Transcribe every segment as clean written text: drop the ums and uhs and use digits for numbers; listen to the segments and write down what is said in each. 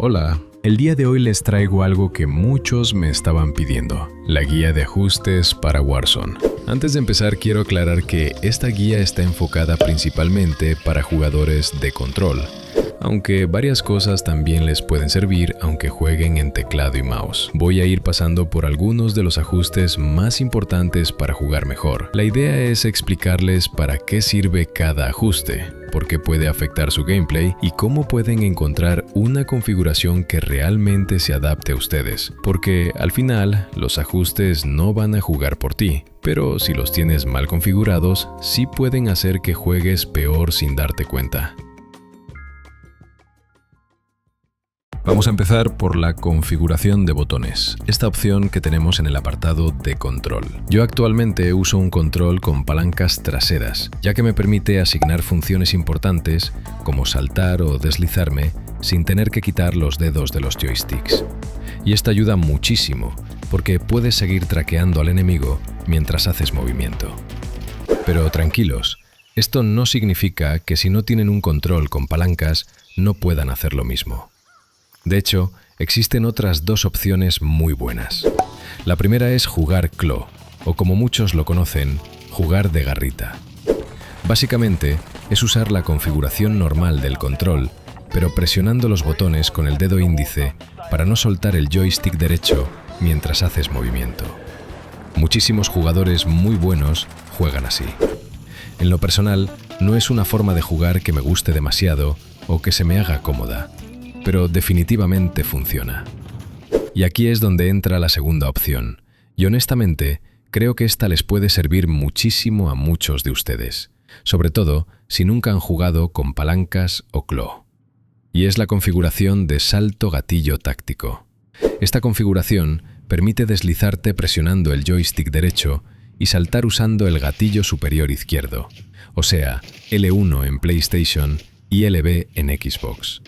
Hola, el día de hoy les traigo algo que muchos me estaban pidiendo, la guía de ajustes para Warzone. Antes de empezar quiero aclarar que esta guía está enfocada principalmente para jugadores de control, aunque varias cosas también les pueden servir aunque jueguen en teclado y mouse. Voy a ir pasando por algunos de los ajustes más importantes para jugar mejor. La idea es explicarles para qué sirve cada ajuste, por qué puede afectar su gameplay y cómo pueden encontrar una configuración que realmente se adapte a ustedes. Porque al final, los ajustes no van a jugar por ti, pero si los tienes mal configurados, sí pueden hacer que juegues peor sin darte cuenta. Vamos a empezar por la configuración de botones, esta opción que tenemos en el apartado de control. Yo actualmente uso un control con palancas traseras, ya que me permite asignar funciones importantes como saltar o deslizarme sin tener que quitar los dedos de los joysticks. Y esto ayuda muchísimo, porque puedes seguir traqueando al enemigo mientras haces movimiento. Pero tranquilos, esto no significa que si no tienen un control con palancas no puedan hacer lo mismo. De hecho, existen otras dos opciones muy buenas. La primera es jugar claw, o como muchos lo conocen, jugar de garrita. Básicamente, es usar la configuración normal del control, pero presionando los botones con el dedo índice para no soltar el joystick derecho mientras haces movimiento. Muchísimos jugadores muy buenos juegan así. En lo personal, no es una forma de jugar que me guste demasiado o que se me haga cómoda, pero definitivamente funciona. Y aquí es donde entra la segunda opción, y honestamente creo que esta les puede servir muchísimo a muchos de ustedes, sobre todo si nunca han jugado con palancas o claw. Y es la configuración de salto gatillo táctico. Esta configuración permite deslizarte presionando el joystick derecho y saltar usando el gatillo superior izquierdo, o sea, L1 en PlayStation y LB en Xbox.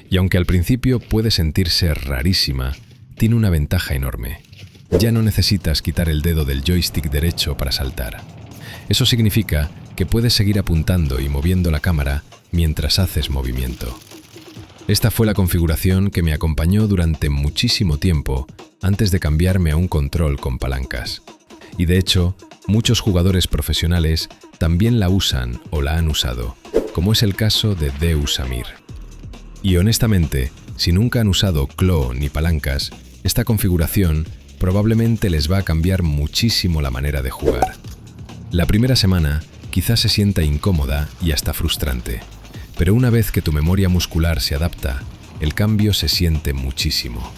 Y aunque al principio puede sentirse rarísima, tiene una ventaja enorme. Ya no necesitas quitar el dedo del joystick derecho para saltar. Eso significa que puedes seguir apuntando y moviendo la cámara mientras haces movimiento. Esta fue la configuración que me acompañó durante muchísimo tiempo antes de cambiarme a un control con palancas. Y de hecho, muchos jugadores profesionales también la usan o la han usado, como es el caso de Deus Amir. Y honestamente, si nunca han usado claw ni palancas, esta configuración probablemente les va a cambiar muchísimo la manera de jugar. La primera semana quizás se sienta incómoda y hasta frustrante, pero una vez que tu memoria muscular se adapta, el cambio se siente muchísimo.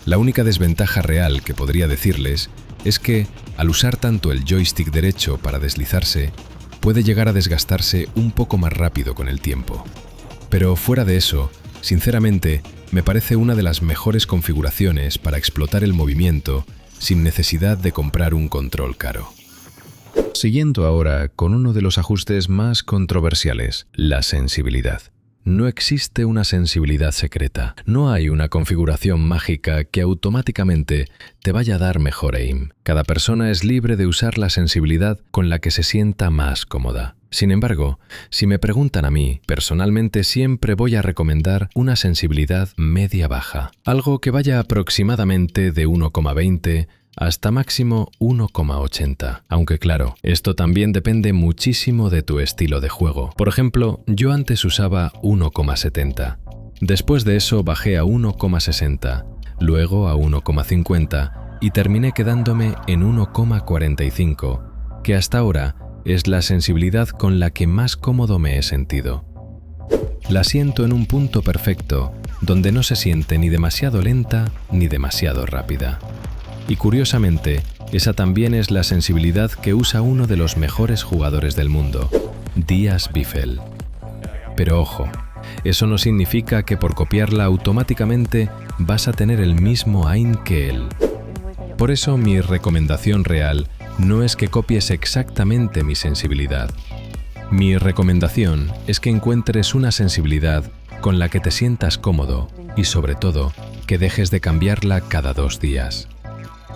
La única desventaja real que podría decirles es que, al usar tanto el joystick derecho para deslizarse, puede llegar a desgastarse un poco más rápido con el tiempo. Pero fuera de eso, sinceramente, me parece una de las mejores configuraciones para explotar el movimiento sin necesidad de comprar un control caro. Siguiendo ahora con uno de los ajustes más controversiales, la sensibilidad. No existe una sensibilidad secreta. No hay una configuración mágica que automáticamente te vaya a dar mejor aim. Cada persona es libre de usar la sensibilidad con la que se sienta más cómoda. Sin embargo, si me preguntan a mí, personalmente siempre voy a recomendar una sensibilidad media-baja. Algo que vaya aproximadamente de 1,20 hasta máximo 1,80. Aunque claro, esto también depende muchísimo de tu estilo de juego. Por ejemplo, yo antes usaba 1,70. Después de eso bajé a 1,60, luego a 1,50 y terminé quedándome en 1,45, que hasta ahora es la sensibilidad con la que más cómodo me he sentido. La siento en un punto perfecto, donde no se siente ni demasiado lenta ni demasiado rápida. Y curiosamente, esa también es la sensibilidad que usa uno de los mejores jugadores del mundo, Díaz Bifel. Pero ojo, eso no significa que por copiarla automáticamente vas a tener el mismo aim que él. Por eso mi recomendación real no es que copies exactamente mi sensibilidad. Mi recomendación es que encuentres una sensibilidad con la que te sientas cómodo y sobre todo que dejes de cambiarla cada 2 días.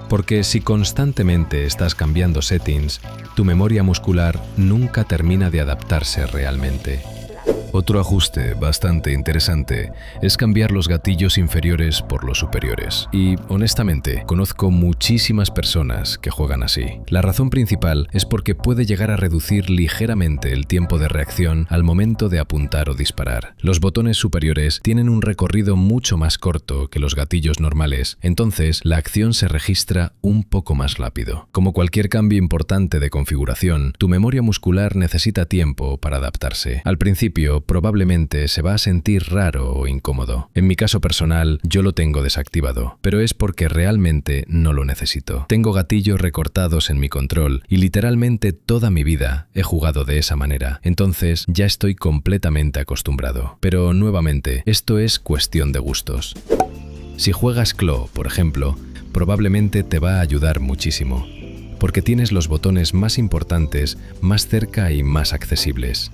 Porque si constantemente estás cambiando settings, tu memoria muscular nunca termina de adaptarse realmente. Otro ajuste bastante interesante es cambiar los gatillos inferiores por los superiores. Y, honestamente, conozco muchísimas personas que juegan así. La razón principal es porque puede llegar a reducir ligeramente el tiempo de reacción al momento de apuntar o disparar. Los botones superiores tienen un recorrido mucho más corto que los gatillos normales, entonces la acción se registra un poco más rápido. Como cualquier cambio importante de configuración, tu memoria muscular necesita tiempo para adaptarse. Al principio, probablemente se va a sentir raro o incómodo. En mi caso personal, yo lo tengo desactivado, pero es porque realmente no lo necesito. Tengo gatillos recortados en mi control y literalmente toda mi vida he jugado de esa manera, entonces ya estoy completamente acostumbrado. Pero nuevamente, esto es cuestión de gustos. Si juegas Claw, por ejemplo, probablemente te va a ayudar muchísimo, porque tienes los botones más importantes más cerca y más accesibles.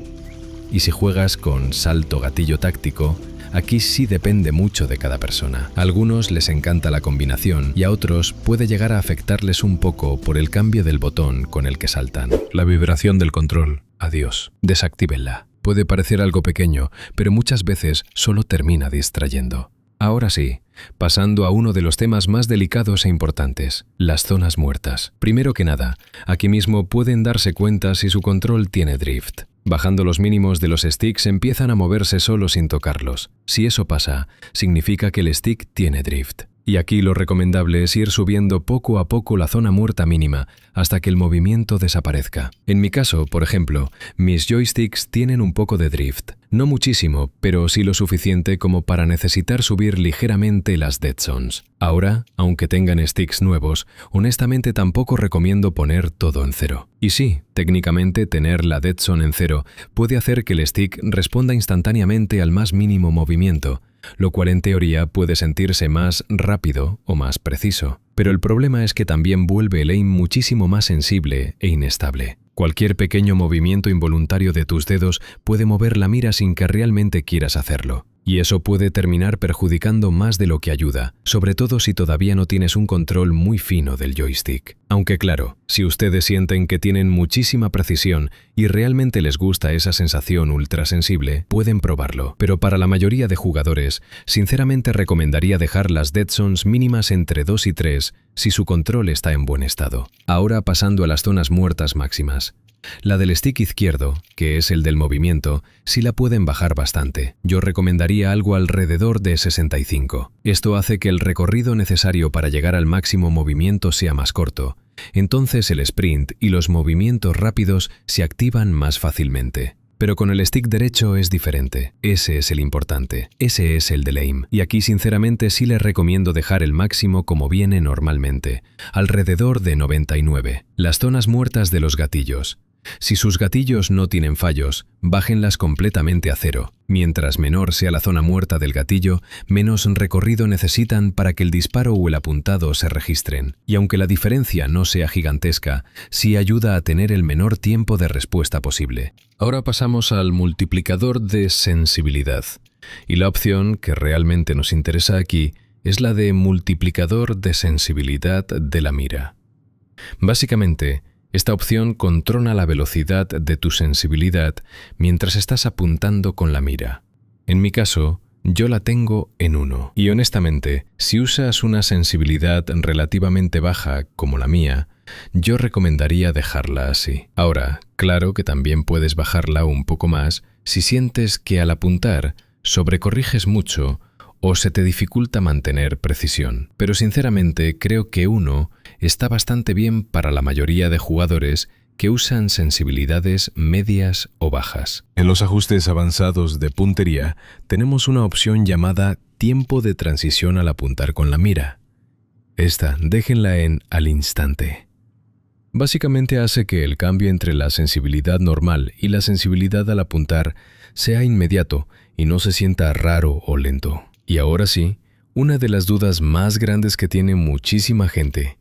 Y si juegas con salto gatillo táctico, aquí sí depende mucho de cada persona. A algunos les encanta la combinación y a otros puede llegar a afectarles un poco por el cambio del botón con el que saltan. La vibración del control. Adiós. Desactívenla. Puede parecer algo pequeño, pero muchas veces solo termina distrayendo. Ahora sí, pasando a uno de los temas más delicados e importantes, las zonas muertas. Primero que nada, aquí mismo pueden darse cuenta si su control tiene drift. Bajando los mínimos de los sticks empiezan a moverse solo sin tocarlos. Si eso pasa, significa que el stick tiene drift. Y aquí lo recomendable es ir subiendo poco a poco la zona muerta mínima hasta que el movimiento desaparezca. En mi caso, por ejemplo, mis joysticks tienen un poco de drift. No muchísimo, pero sí lo suficiente como para necesitar subir ligeramente las dead zones. Ahora, aunque tengan sticks nuevos, honestamente tampoco recomiendo poner todo en cero. Y sí, técnicamente tener la dead zone en cero puede hacer que el stick responda instantáneamente al más mínimo movimiento, lo cual en teoría puede sentirse más rápido o más preciso. Pero el problema es que también vuelve el aim muchísimo más sensible e inestable. Cualquier pequeño movimiento involuntario de tus dedos puede mover la mira sin que realmente quieras hacerlo. Y eso puede terminar perjudicando más de lo que ayuda, sobre todo si todavía no tienes un control muy fino del joystick. Aunque claro, si ustedes sienten que tienen muchísima precisión y realmente les gusta esa sensación ultrasensible, pueden probarlo. Pero para la mayoría de jugadores, sinceramente recomendaría dejar las dead zones mínimas entre 2 y 3 si su control está en buen estado. Ahora pasando a las zonas muertas máximas. La del stick izquierdo, que es el del movimiento, sí la pueden bajar bastante. Yo recomendaría algo alrededor de 65. Esto hace que el recorrido necesario para llegar al máximo movimiento sea más corto. Entonces el sprint y los movimientos rápidos se activan más fácilmente. Pero con el stick derecho es diferente. Ese es el importante. Ese es el del aim. Y aquí sinceramente sí les recomiendo dejar el máximo como viene normalmente, alrededor de 99. Las zonas muertas de los gatillos. Si sus gatillos no tienen fallos, bájenlas completamente a cero. Mientras menor sea la zona muerta del gatillo, menos recorrido necesitan para que el disparo o el apuntado se registren. Y aunque la diferencia no sea gigantesca, sí ayuda a tener el menor tiempo de respuesta posible. Ahora pasamos al multiplicador de sensibilidad. Y la opción que realmente nos interesa aquí es la de multiplicador de sensibilidad de la mira. Básicamente, esta opción controla la velocidad de tu sensibilidad mientras estás apuntando con la mira. En mi caso, yo la tengo en 1. Y honestamente, si usas una sensibilidad relativamente baja como la mía, yo recomendaría dejarla así. Ahora, claro que también puedes bajarla un poco más si sientes que al apuntar sobrecorriges mucho o se te dificulta mantener precisión. Pero sinceramente creo que 1 está bastante bien para la mayoría de jugadores que usan sensibilidades medias o bajas. En los ajustes avanzados de puntería tenemos una opción llamada tiempo de transición al apuntar con la mira. Esta, déjenla en al instante. Básicamente hace que el cambio entre la sensibilidad normal y la sensibilidad al apuntar sea inmediato y no se sienta raro o lento. Y ahora sí, una de las dudas más grandes que tiene muchísima gente,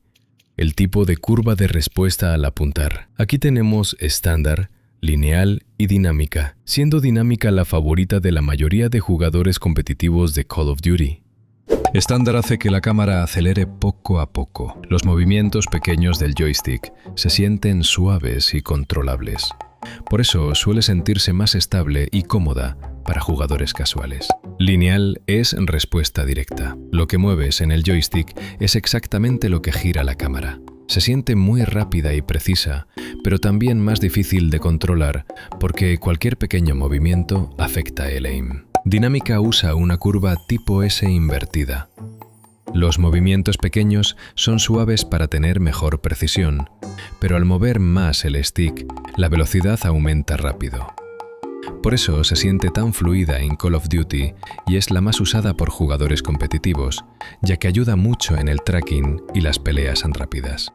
el tipo de curva de respuesta al apuntar. Aquí tenemos estándar, lineal y dinámica, siendo dinámica la favorita de la mayoría de jugadores competitivos de Call of Duty. Estándar hace que la cámara acelere poco a poco. Los movimientos pequeños del joystick se sienten suaves y controlables. Por eso suele sentirse más estable y cómoda para jugadores casuales. Lineal es respuesta directa. Lo que mueves en el joystick es exactamente lo que gira la cámara. Se siente muy rápida y precisa, pero también más difícil de controlar porque cualquier pequeño movimiento afecta el aim. Dinámica usa una curva tipo S invertida. Los movimientos pequeños son suaves para tener mejor precisión, pero al mover más el stick, la velocidad aumenta rápido. Por eso se siente tan fluida en Call of Duty y es la más usada por jugadores competitivos, ya que ayuda mucho en el tracking y las peleas rápidas.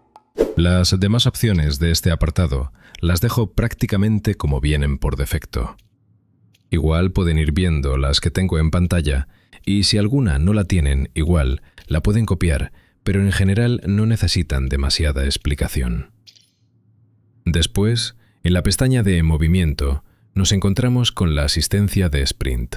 Las demás opciones de este apartado las dejo prácticamente como vienen por defecto. Igual pueden ir viendo las que tengo en pantalla y si alguna no la tienen, igual la pueden copiar, pero en general no necesitan demasiada explicación. Después, en la pestaña de movimiento, nos encontramos con la asistencia de sprint.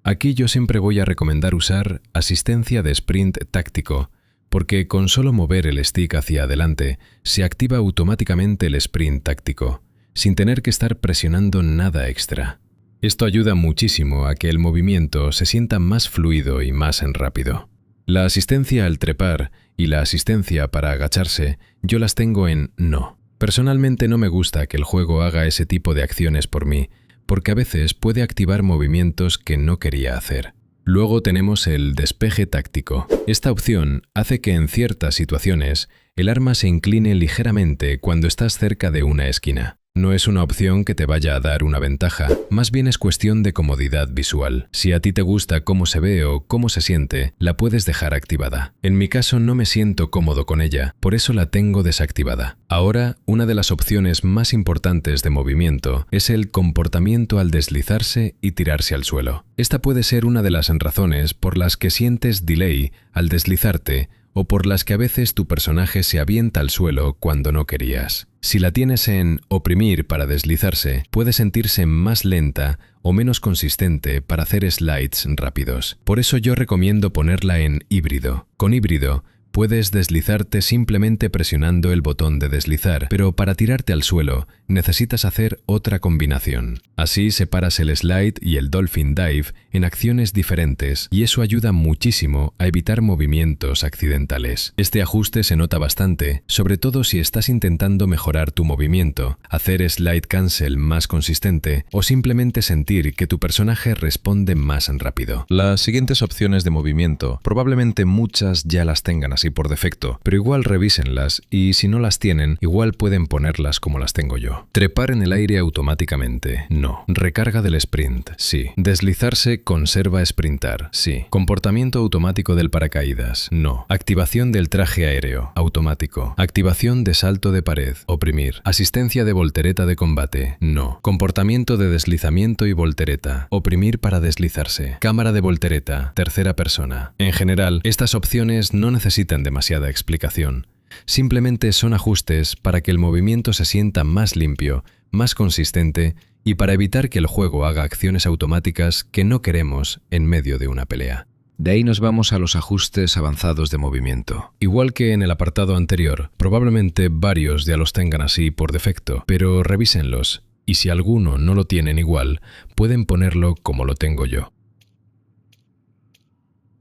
Aquí yo siempre voy a recomendar usar asistencia de sprint táctico, porque con solo mover el stick hacia adelante se activa automáticamente el sprint táctico, sin tener que estar presionando nada extra. Esto ayuda muchísimo a que el movimiento se sienta más fluido y más rápido. La asistencia al trepar y la asistencia para agacharse yo las tengo en no. Personalmente no me gusta que el juego haga ese tipo de acciones por mí, porque a veces puede activar movimientos que no quería hacer. Luego tenemos el despeje táctico. Esta opción hace que en ciertas situaciones el arma se incline ligeramente cuando estás cerca de una esquina. No es una opción que te vaya a dar una ventaja, más bien es cuestión de comodidad visual. Si a ti te gusta cómo se ve o cómo se siente, la puedes dejar activada. En mi caso no me siento cómodo con ella, por eso la tengo desactivada. Ahora, una de las opciones más importantes de movimiento es el comportamiento al deslizarse y tirarse al suelo. Esta puede ser una de las razones por las que sientes delay al deslizarte o por las que a veces tu personaje se avienta al suelo cuando no querías. Si la tienes en oprimir para deslizarse, puede sentirse más lenta o menos consistente para hacer slides rápidos. Por eso yo recomiendo ponerla en híbrido. Con híbrido, puedes deslizarte simplemente presionando el botón de deslizar, pero para tirarte al suelo necesitas hacer otra combinación. Así separas el slide y el dolphin dive en acciones diferentes y eso ayuda muchísimo a evitar movimientos accidentales. Este ajuste se nota bastante, sobre todo si estás intentando mejorar tu movimiento, hacer slide cancel más consistente o simplemente sentir que tu personaje responde más rápido. Las siguientes opciones de movimiento, probablemente muchas ya las tengan así por defecto, pero igual revísenlas y si no las tienen, igual pueden ponerlas como las tengo yo. Trepar en el aire automáticamente, no. Recarga del sprint, sí. Deslizarse conserva sprintar, sí. Comportamiento automático del paracaídas, no. Activación del traje aéreo, automático. Activación de salto de pared, oprimir. Asistencia de voltereta de combate, no. Comportamiento de deslizamiento y voltereta, oprimir para deslizarse. Cámara de voltereta, tercera persona. En general, estas opciones no necesitan demasiada explicación. Simplemente son ajustes para que el movimiento se sienta más limpio, más consistente y para evitar que el juego haga acciones automáticas que no queremos en medio de una pelea. De ahí nos vamos a los ajustes avanzados de movimiento. Igual que en el apartado anterior, probablemente varios ya los tengan así por defecto, pero revísenlos y si alguno no lo tienen igual, pueden ponerlo como lo tengo yo.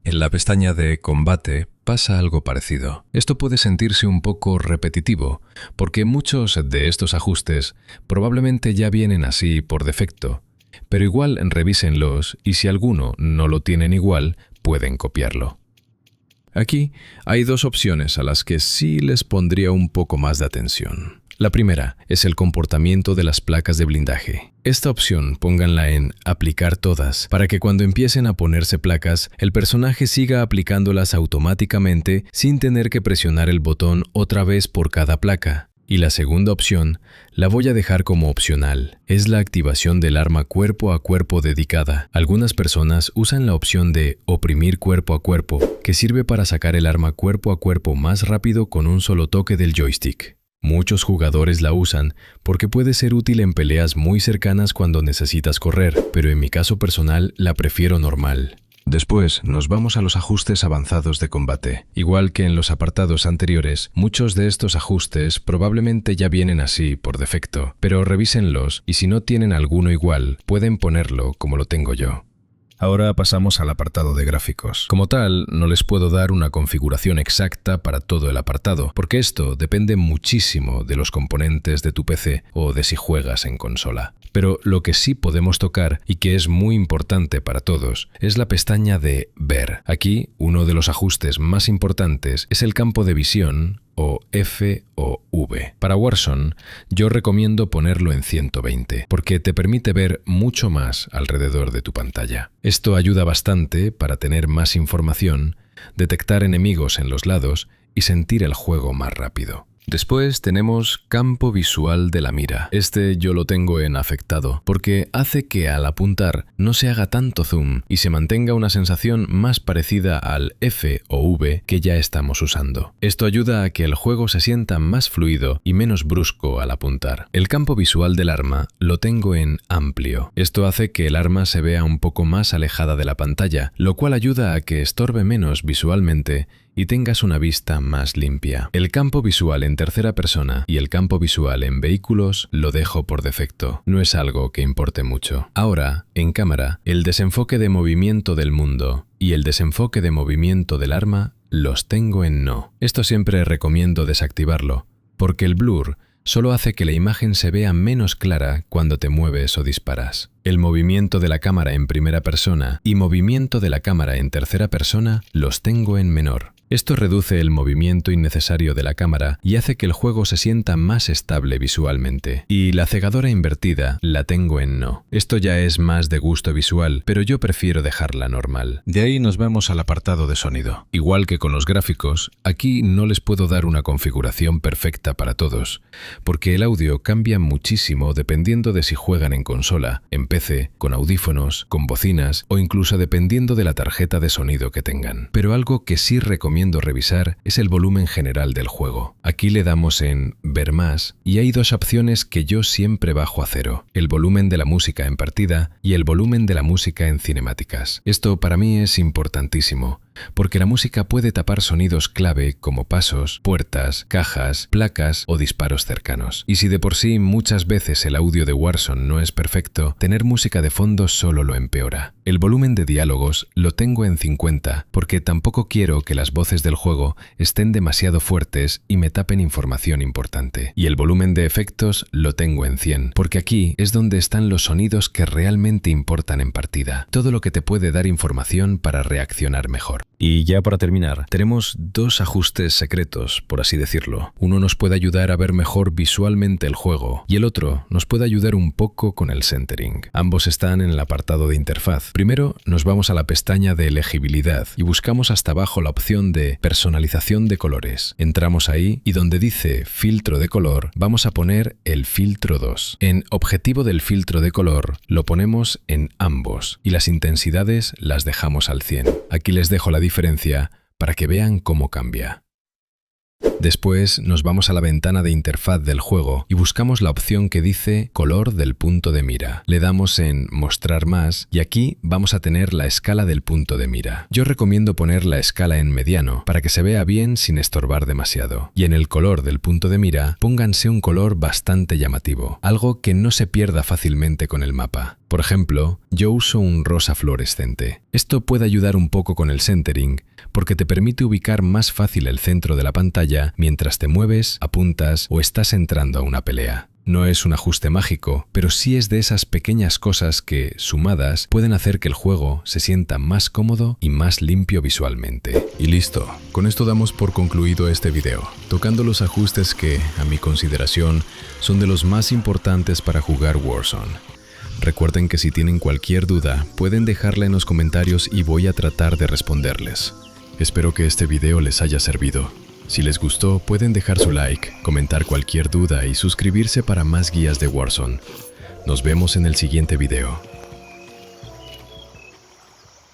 En la pestaña de combate pasa algo parecido. Esto puede sentirse un poco repetitivo, porque muchos de estos ajustes probablemente ya vienen así por defecto, pero igual revísenlos y si alguno no lo tienen igual, pueden copiarlo. Aquí hay dos opciones a las que sí les pondría un poco más de atención. La primera es el comportamiento de las placas de blindaje. Esta opción pónganla en aplicar todas para que cuando empiecen a ponerse placas, el personaje siga aplicándolas automáticamente sin tener que presionar el botón otra vez por cada placa. Y la segunda opción la voy a dejar como opcional. Es la activación del arma cuerpo a cuerpo dedicada. Algunas personas usan la opción de oprimir cuerpo a cuerpo, que sirve para sacar el arma cuerpo a cuerpo más rápido con un solo toque del joystick. Muchos jugadores la usan porque puede ser útil en peleas muy cercanas cuando necesitas correr, pero en mi caso personal la prefiero normal. Después nos vamos a los ajustes avanzados de combate. Igual que en los apartados anteriores, muchos de estos ajustes probablemente ya vienen así por defecto, pero revísenlos y si no tienen alguno igual, pueden ponerlo como lo tengo yo. Ahora pasamos al apartado de gráficos. Como tal, no les puedo dar una configuración exacta para todo el apartado, porque esto depende muchísimo de los componentes de tu PC o de si juegas en consola. Pero lo que sí podemos tocar, y que es muy importante para todos, es la pestaña de Ver. Aquí, uno de los ajustes más importantes es el campo de visión, o F o V. Para Warzone, yo recomiendo ponerlo en 120, porque te permite ver mucho más alrededor de tu pantalla. Esto ayuda bastante para tener más información, detectar enemigos en los lados y sentir el juego más rápido. Después tenemos campo visual de la mira. Este yo lo tengo en afectado, porque hace que al apuntar no se haga tanto zoom y se mantenga una sensación más parecida al F o V que ya estamos usando. Esto ayuda a que el juego se sienta más fluido y menos brusco al apuntar. El campo visual del arma lo tengo en amplio. Esto hace que el arma se vea un poco más alejada de la pantalla, lo cual ayuda a que estorbe menos visualmente y tengas una vista más limpia. El campo visual en tercera persona y el campo visual en vehículos lo dejo por defecto. No es algo que importe mucho. Ahora, en cámara, el desenfoque de movimiento del mundo y el desenfoque de movimiento del arma los tengo en no. Esto siempre recomiendo desactivarlo, porque el blur solo hace que la imagen se vea menos clara cuando te mueves o disparas. El movimiento de la cámara en primera persona y movimiento de la cámara en tercera persona los tengo en menor. Esto reduce el movimiento innecesario de la cámara y hace que el juego se sienta más estable visualmente. Y la cegadora invertida la tengo en no. Esto ya es más de gusto visual, pero yo prefiero dejarla normal. De ahí nos vemos al apartado de sonido. Igual que con los gráficos, aquí no les puedo dar una configuración perfecta para todos, porque el audio cambia muchísimo dependiendo de si juegan en consola, en PC, con audífonos, con bocinas o incluso dependiendo de la tarjeta de sonido que tengan. Pero algo que sí recomiendo revisar es el volumen general del juego. Aquí le damos en Ver más y hay dos opciones que yo siempre bajo a 0, el volumen de la música en partida y el volumen de la música en cinemáticas. Esto para mí es importantísimo, porque la música puede tapar sonidos clave como pasos, puertas, cajas, placas o disparos cercanos. Y si de por sí muchas veces el audio de Warzone no es perfecto, tener música de fondo solo lo empeora. El volumen de diálogos lo tengo en 50, porque tampoco quiero que las voces del juego estén demasiado fuertes y me tapen información importante. Y el volumen de efectos lo tengo en 100, porque aquí es donde están los sonidos que realmente importan en partida. Todo lo que te puede dar información para reaccionar mejor. Y ya para terminar, tenemos dos ajustes secretos, por así decirlo. Uno nos puede ayudar a ver mejor visualmente el juego y el otro nos puede ayudar un poco con el centering. Ambos están en el apartado de interfaz. Primero nos vamos a la pestaña de elegibilidad y buscamos hasta abajo la opción de personalización de colores. Entramos ahí y donde dice filtro de color vamos a poner el filtro 2. En objetivo del filtro de color lo ponemos en ambos y las intensidades las dejamos al 100. Aquí les dejo la diferencia para que vean cómo cambia. Después nos vamos a la ventana de interfaz del juego y buscamos la opción que dice color del punto de mira. Le damos en mostrar más y aquí vamos a tener la escala del punto de mira. Yo recomiendo poner la escala en mediano para que se vea bien sin estorbar demasiado. Y en el color del punto de mira pónganse un color bastante llamativo, algo que no se pierda fácilmente con el mapa. Por ejemplo, yo uso un rosa fluorescente. Esto puede ayudar un poco con el centering porque te permite ubicar más fácil el centro de la pantalla mientras te mueves, apuntas o estás entrando a una pelea. No es un ajuste mágico, pero sí es de esas pequeñas cosas que, sumadas, pueden hacer que el juego se sienta más cómodo y más limpio visualmente. Y listo, con esto damos por concluido este video, tocando los ajustes que, a mi consideración, son de los más importantes para jugar Warzone. Recuerden que si tienen cualquier duda, pueden dejarla en los comentarios y voy a tratar de responderles. Espero que este video les haya servido. Si les gustó, pueden dejar su like, comentar cualquier duda y suscribirse para más guías de Warzone. Nos vemos en el siguiente video.